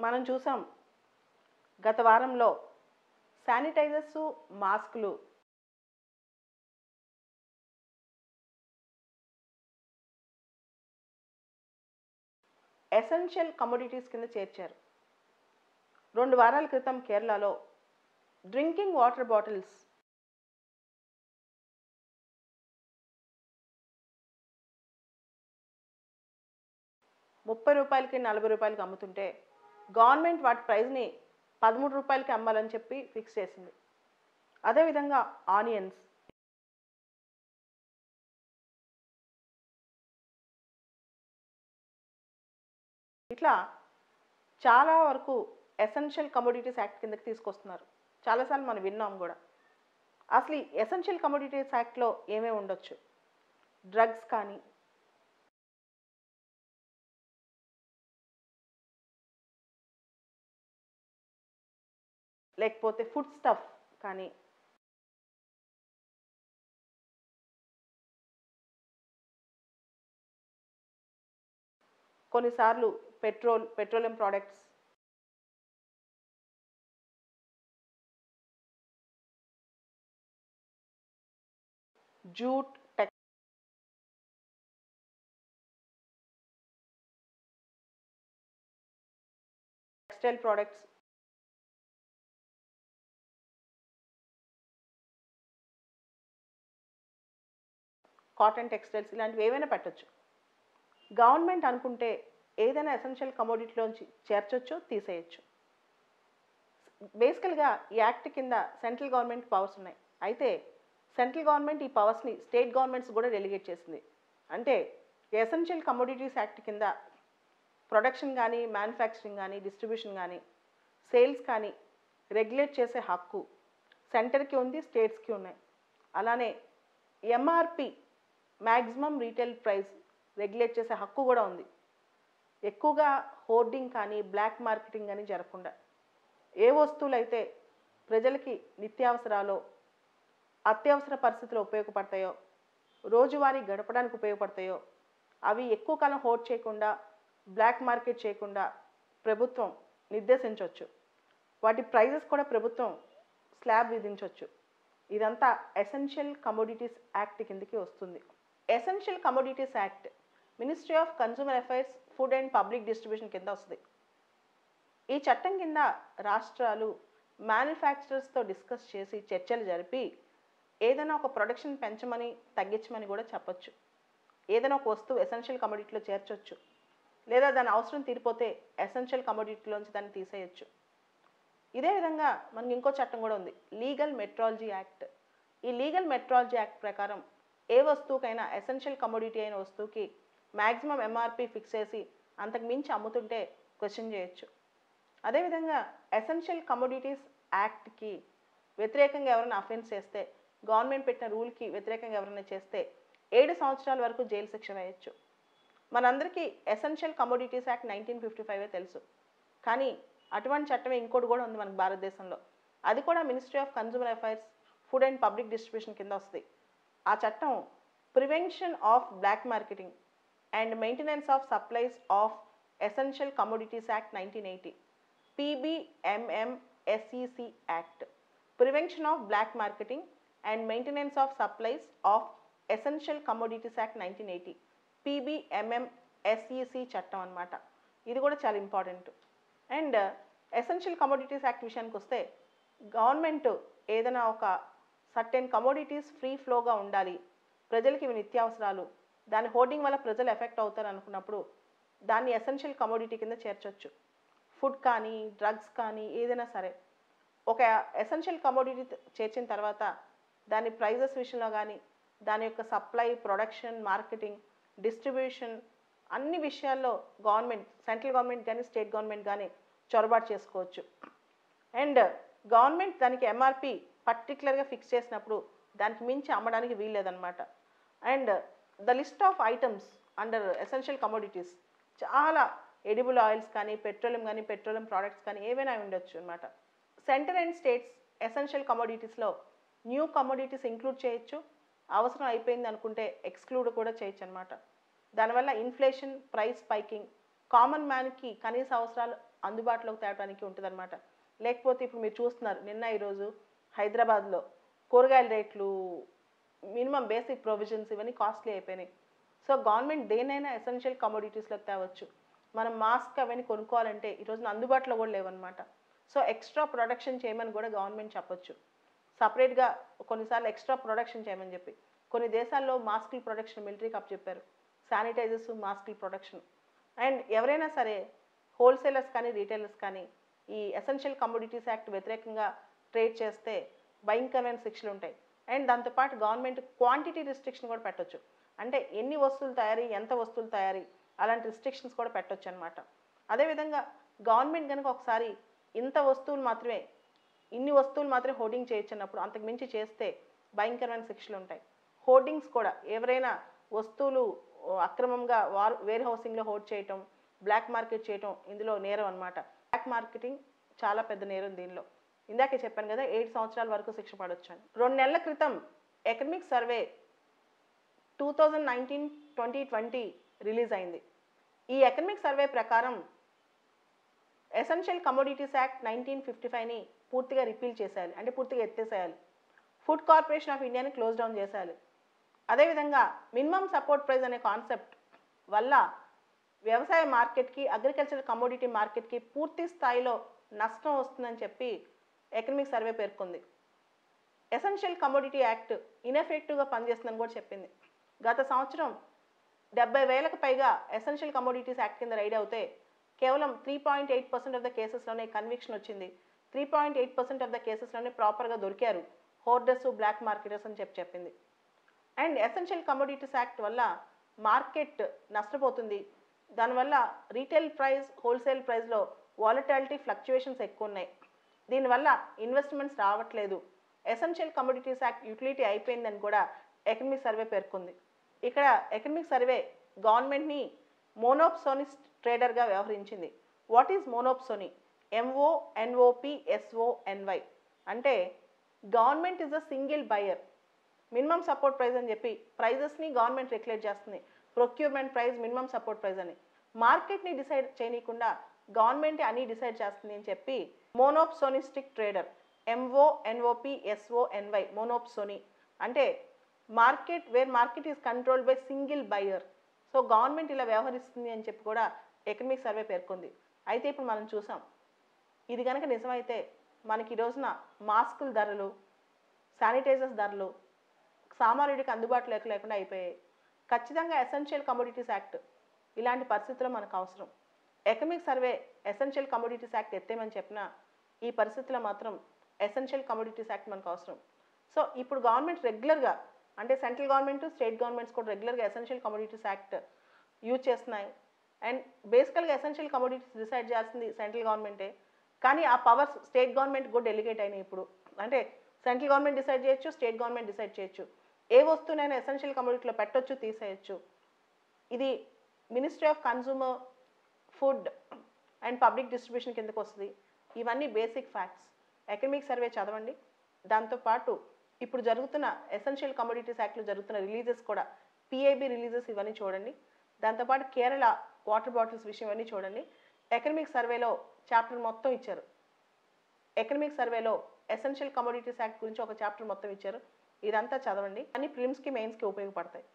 మనం చూసాం గత వారంలో శానిటైజర్స్, మాస్కులు ఎసెన్షియల్ కమోడిటీస్ కింద చేర్చారు. 2 వారాల క్రితం కేరళలో డ్రింకింగ్ వాటర్ బాటిల్స్ ₹30కి, ₹40కి అమ్ముతుంటే గవర్నమెంట్ వాటి ప్రైస్ని ₹13కి అమ్మాలని చెప్పి ఫిక్స్ చేసింది. అదేవిధంగా ఆనియన్స్ ఇట్లా చాలా వరకు ఎసెన్షియల్ కమోడిటీస్ యాక్ట్ కిందకి తీసుకొస్తున్నారు. చాలాసార్లు మనం విన్నాం కూడా. అసలు ఈ ఎసెన్షియల్ కమోడిటీస్ యాక్ట్లో ఏమేమి ఉండొచ్చు? డ్రగ్స్ కానీ, లేకపోతే ఫుడ్ స్టఫ్ కానీ, కొన్నిసార్లు petroleum products, jute, textile products, cotton textiles ఇలాంటివి ఏవైనా పెట్టచ్చు. గవర్నమెంట్ అనుకుంటే ఏదైనా ఎసెన్షియల్ కమోడిటీలోంచి చేర్చొచ్చు, తీసేయచ్చు. బేసికల్గా ఈ యాక్ట్ కింద సెంట్రల్ గవర్నమెంట్ పవర్స్ ఉన్నాయి. అయితే సెంట్రల్ గవర్నమెంట్ ఈ పవర్స్ని స్టేట్ గవర్నమెంట్స్ కూడా డెలిగేట్ చేసింది. అంటే ఎసెన్షియల్ కమోడిటీస్ యాక్ట్ కింద ప్రొడక్షన్ కానీ, మ్యానుఫ్యాక్చరింగ్ కానీ, డిస్ట్రిబ్యూషన్ కానీ, సేల్స్ కానీ రెగ్యులేట్ చేసే హక్కు సెంటర్కి ఉంది, స్టేట్స్కి ఉన్నాయి. అలానే MRP maximum retail price regulate చేసే హక్కు కూడా ఉంది. ఎక్కువగా హోర్డింగ్ కానీ, బ్లాక్ మార్కెటింగ్ కానీ జరగకుండా ఏ వస్తువులు అయితే ప్రజలకి నిత్యావసరాలు, అత్యవసర పరిస్థితుల్లో ఉపయోగపడతాయో, రోజువారీ గడపడానికి ఉపయోగపడతాయో అవి ఎక్కువ కాలం హోల్డ్ చేయకుండా, బ్లాక్ మార్కెట్ చేయకుండా ప్రభుత్వం నిర్దేశించవచ్చు. వాటి ప్రైజెస్ కూడా ప్రభుత్వం స్లాబ్ విధించవచ్చు. ఇదంతా ఎసెన్షియల్ కమోడిటీస్ యాక్ట్ కిందకి వస్తుంది. Essential commodities act ministry of consumer affairs, food and public distribution కింద వస్తుంది. ఈ చట్టం కింద రాష్ట్రాలు మ్యానుఫ్యాక్చరర్స్తో డిస్కస్ చేసి చర్చలు జరిపి ఏదైనా ఒక ప్రొడక్షన్ పెంచమని, తగ్గించమని కూడా చెప్పొచ్చు. ఏదైనా ఒక వస్తువు ఎసెన్షియల్ కమోడిటీలో చేర్చొచ్చు, లేదా దాని అవసరం తీరిపోతే ఎసెన్షియల్ కమోడిటీలోంచి దాన్ని తీసేయచ్చు. ఇదే విధంగా మనకి ఇంకో చట్టం కూడా ఉంది, లీగల్ మెట్రాలజీ యాక్ట్. ఈ లీగల్ మెట్రాలజీ యాక్ట్ ప్రకారం ఏ వస్తువుకైనా, ఎసెన్షియల్ కమోడిటీ అయిన వస్తువుకి మ్యాక్సిమం ఎంఆర్పి ఫిక్స్ చేసి అంతకు మించి అమ్ముతుంటే క్వశ్చన్ చేయొచ్చు. అదేవిధంగా ఎసెన్షియల్ కమోడిటీస్ యాక్ట్కి వ్యతిరేకంగా ఎవరైనా అఫెన్స్ చేస్తే, గవర్నమెంట్ పెట్టిన రూల్కి వ్యతిరేకంగా ఎవరైనా చేస్తే 7 సంవత్సరాల వరకు జైలు శిక్ష వేయచ్చు. మనందరికీ ఎసెన్షియల్ కమోడిటీస్ యాక్ట్ 1955 తెలుసు. కానీ అటువంటి చట్టమే ఇంకోటి కూడా ఉంది మనకు భారతదేశంలో. అది కూడా ministry of consumer affairs, food and public distribution కింద వస్తుంది. ఆ చట్టం prevention of black marketing and maintenance of supplies of essential commodities act 1980, PBMMSEC act. Prevention of black marketing and maintenance of supplies of essential commodities act 1980, PBMMSEC చట్టం అన్నమాట. ఇది కూడా చాలా important. And essential commodities act విషయానికి వస్తే, government ఏదైనా ఒక certain commodities free ఫ్లోగా ఉండాలి, ప్రజలకి ఇవి నిత్యావసరాలు, దాని హోర్డింగ్ వల్ల ప్రజలు ఎఫెక్ట్ అవుతారు అనుకున్నప్పుడు దాన్ని ఎసెన్షియల్ కమోడిటీ కింద చేర్చొచ్చు. ఫుడ్ కానీ, డ్రగ్స్ కానీ ఏదైనా సరే ఒక ఎసెన్షియల్ కమోడిటీ చేర్చిన తర్వాత దాని ప్రైజెస్ విషయంలో కానీ, దాని యొక్క సప్లై, ప్రొడక్షన్, మార్కెటింగ్, డిస్ట్రిబ్యూషన్ అన్ని విషయాల్లో గవర్నమెంట్, సెంట్రల్ గవర్నమెంట్ కానీ, స్టేట్ గవర్నమెంట్ కానీ చొరబాటు చేసుకోవచ్చు. అండ్ గవర్నమెంట్ దానికి ఎంఆర్పి పర్టికులర్గా ఫిక్స్ చేసినప్పుడు దానికి మించి అమ్మడానికి వీల్లేదన్నమాట. And the list of items under essential commodities చాలా ఎడిబుల్ ఆయిల్స్ కానీ, పెట్రోలియం ప్రోడక్ట్స్ కానీ ఏవైనా ఉండొచ్చు అనమాట. సెంటర్ అండ్ స్టేట్స్ ఎసెన్షియల్ కమోడిటీస్లో న్యూ కమోడిటీస్ ఇంక్లూడ్ చేయొచ్చు, అవసరం అయిపోయింది అనుకుంటే ఎక్స్క్లూడ్ కూడా చేయొచ్చు అనమాట. దానివల్ల ఇన్ఫ్లేషన్, ప్రైస్ స్పైకింగ్, కామన్ మ్యాన్కి కనీస అవసరాలు అందుబాటులోకి తేవడానికి ఉంటుందన్నమాట. లేకపోతే ఇప్పుడు మీరు చూస్తున్నారు నిన్న ఈరోజు హైదరాబాద్లో కూరగాయల రేట్లు, మినిమం బేసిక్ ప్రొవిజన్స్ ఇవన్నీ కాస్ట్లీ అయిపోయినాయి. సో గవర్నమెంట్ దేనైనా ఎసెన్షియల్ కమోడిటీస్లోకి తేవచ్చు. మనం మాస్క్ అవన్నీ కొనుక్కోవాలంటే ఈ రోజున అందుబాటులో కూడా లేవన్నమాట. సో ఎక్స్ట్రా ప్రొడక్షన్ చేయమని కూడా గవర్నమెంట్ చెప్పొచ్చు. సపరేట్గా కొన్నిసార్లు ఎక్స్ట్రా ప్రొడక్షన్ చేయమని చెప్పి కొన్ని దేశాల్లో మాస్కుల ప్రొడక్షన్ మిలిటరీకి అప్పచెప్పారు. Sanitizers, మాస్కుల production. అండ్ ఎవరైనా సరే హోల్సేలర్స్ కానీ రీటైలర్స్ కానీ ఈ ఎసెన్షియల్ కమోడిటీస్ యాక్ట్ వ్యతిరేకంగా ట్రేడ్ చేస్తే భయంకరమైన శిక్షలు ఉంటాయి. అండ్ దాంతోపాటు గవర్నమెంట్ క్వాంటిటీ రిస్ట్రిక్షన్ కూడా పెట్టొచ్చు. అంటే ఎన్ని వస్తువులు తయారీ, ఎంత వస్తువులు తయారీ, అలాంటి రిస్ట్రిక్షన్స్ కూడా పెట్టొచ్చు అనమాట. అదేవిధంగా గవర్నమెంట్ కనుక ఒకసారి ఇన్ని వస్తువులు మాత్రమే హోర్డింగ్ చేయొచ్చు అన్నప్పుడు అంతకు మించి చేస్తే భయంకరమైన శిక్షలు ఉంటాయి. హోర్డింగ్స్ కూడా ఎవరైనా వస్తువులు అక్రమంగా వేర్ హౌసింగ్లో హోర్డ్ చేయటం, బ్లాక్ మార్కెట్ చేయటం ఇందులో నేరం అనమాట. బ్లాక్ మార్కెటింగ్ చాలా పెద్ద నేరం దీనిలో. ఇందాకే చెప్పాను కదా 7 సంవత్సరాల వరకు శిక్ష పడవచ్చు అని. 2 నెలల క్రితం ఎకనమిక్ సర్వే 2019-2020 రిలీజ్ అయింది. ఈ ఎకనమిక్ సర్వే ప్రకారం ఎసెన్షియల్ కమోడిటీస్ యాక్ట్ 1955ని పూర్తిగా రిపీల్ చేసేయాలి, అంటే పూర్తిగా ఎత్తేసేయాలి. ఫుడ్ కార్పొరేషన్ ఆఫ్ ఇండియాని క్లోజ్ డౌన్ చేసేయాలి. అదేవిధంగా మినిమం సపోర్ట్ ప్రైస్ అనే కాన్సెప్ట్ వల్ల వ్యవసాయ మార్కెట్కి, అగ్రికల్చర్ కమోడిటీ మార్కెట్కి పూర్తి స్థాయిలో నష్టం వస్తుందని చెప్పి ఎకనమిక్ సర్వే పేర్కొంది. ఎసెన్షియల్ కమోడిటీ యాక్ట్ ఇన్ఎఫెక్టివ్గా పనిచేస్తుందని కూడా చెప్పింది. గత సంవత్సరం 70,000కు పైగా ఎసెన్షియల్ కమోడిటీస్ యాక్ట్ కింద రైడ్ అవుతే కేవలం 3.8% ఆఫ్ ద కేసెస్లోనే కన్విక్షన్ వచ్చింది. 3.8% ఆఫ్ ద కేసెస్లోనే ప్రాపర్గా దొరికారు హోర్డర్స్, బ్లాక్ మార్కెటర్స్ అని చెప్పింది. అండ్ ఎసెన్షియల్ కమోడిటీస్ యాక్ట్ వల్ల మార్కెట్ నష్టపోతుంది. దానివల్ల రీటైల్ ప్రైస్, హోల్సేల్ ప్రైస్లో వాలటాలిటీ, ఫ్లక్చుయేషన్స్ ఎక్కువ ఉన్నాయి. దీనివల్ల ఇన్వెస్ట్మెంట్స్ రావట్లేదు. ఎసెన్షియల్ కమోడిటీస్ యాక్ట్ యూటిలిటీ అయిపోయిందని కూడా ఎకనమిక్ సర్వే పేర్కొంది. ఇక్కడ ఎకనమిక్ సర్వే గవర్నమెంట్ని మోనోప్సోనిస్ట్ ట్రేడర్గా వ్యవహరించింది. What is monopsony? MONOPSONY అంటే government is a single buyer. Minimum support price అని చెప్పి ప్రైజెస్ని గవర్నమెంట్ రెగ్యులేట్ చేస్తుంది. Procurement price, minimum support price అని మార్కెట్ని డిసైడ్ చేయనీయకుండా గవర్నమెంట్ అన్నీ డిసైడ్ చేస్తుంది అని చెప్పి మోనోప్సోనిస్టిక్ ట్రేడర్, MONOPSONY, మోనోప్సోనీ అంటే market is controlled by single buyer. So government ఇలా వ్యవహరిస్తుంది అని చెప్పి కూడా ఎకనమిక్ సర్వే పేర్కొంది. అయితే ఇప్పుడు మనం చూసాం, ఇది కనుక నిజమైతే మనకి ఈ రోజున మాస్కుల ధరలు, శానిటైజర్స్ ధరలు సామాన్యుడికి అందుబాటులో లేకుండా అయిపోయాయి. ఖచ్చితంగా ఎసెన్షియల్ కమోడిటీస్ యాక్ట్ ఇలాంటి పరిస్థితుల్లో మనకు అవసరం. Economic survey essential commodities act ఎత్తేమని చెప్పినా ఈ పరిస్థితుల్లో మాత్రం ఎసెన్షియల్ కమోడిటీస్ యాక్ట్ మనకు అవసరం. సో ఇప్పుడు గవర్నమెంట్ రెగ్యులర్గా, అంటే సెంట్రల్ గవర్నమెంట్, స్టేట్ గవర్నమెంట్స్ కూడా రెగ్యులర్గా ఎసెన్షియల్ కమోడిటీస్ యాక్ట్ యూజ్ చేస్తున్నాయి. అండ్ బేసికల్గా ఎసెన్షియల్ కమోడిటీస్ డిసైడ్ చేయాల్సింది సెంట్రల్ గవర్నమెంటే, కానీ ఆ పవర్స్ స్టేట్ గవర్నమెంట్ కూడా డెలిగేట్ అయినాయి. ఇప్పుడు అంటే సెంట్రల్ గవర్నమెంట్ డిసైడ్ చేయొచ్చు, స్టేట్ గవర్నమెంట్ డిసైడ్ చేయొచ్చు. ఏ వస్తువునైనా ఎసెన్షియల్ కమోడిటీలో పెట్టొచ్చు, తీసేయచ్చు. ఇది ministry of consumer, food and public distribution కిందకు వస్తుంది. ఇవన్నీ బేసిక్ ఫ్యాక్ట్స్. ఎకనమిక్ సర్వే చదవండి. దాంతోపాటు ఇప్పుడు జరుగుతున్న ఎసెన్షియల్ కమోడిటీస్ యాక్ట్లో జరుగుతున్న రిలీజెస్ కూడా, PIB రిలీజెస్ ఇవన్నీ చూడండి. దాంతోపాటు కేరళ వాటర్ బాటిల్స్ విషయం ఇవన్నీ చూడండి. ఎకనమిక్ సర్వేలో చాప్టర్ మొత్తం ఇచ్చారు. ఎకనమిక్ సర్వేలో ఎసెన్షియల్ కమోడిటీస్ యాక్ట్ గురించి ఒక చాప్టర్ మొత్తం ఇచ్చారు. ఇదంతా చదవండి. అన్ని ప్రిలిమ్స్కి, మెయిన్స్కి ఉపయోగపడతాయి.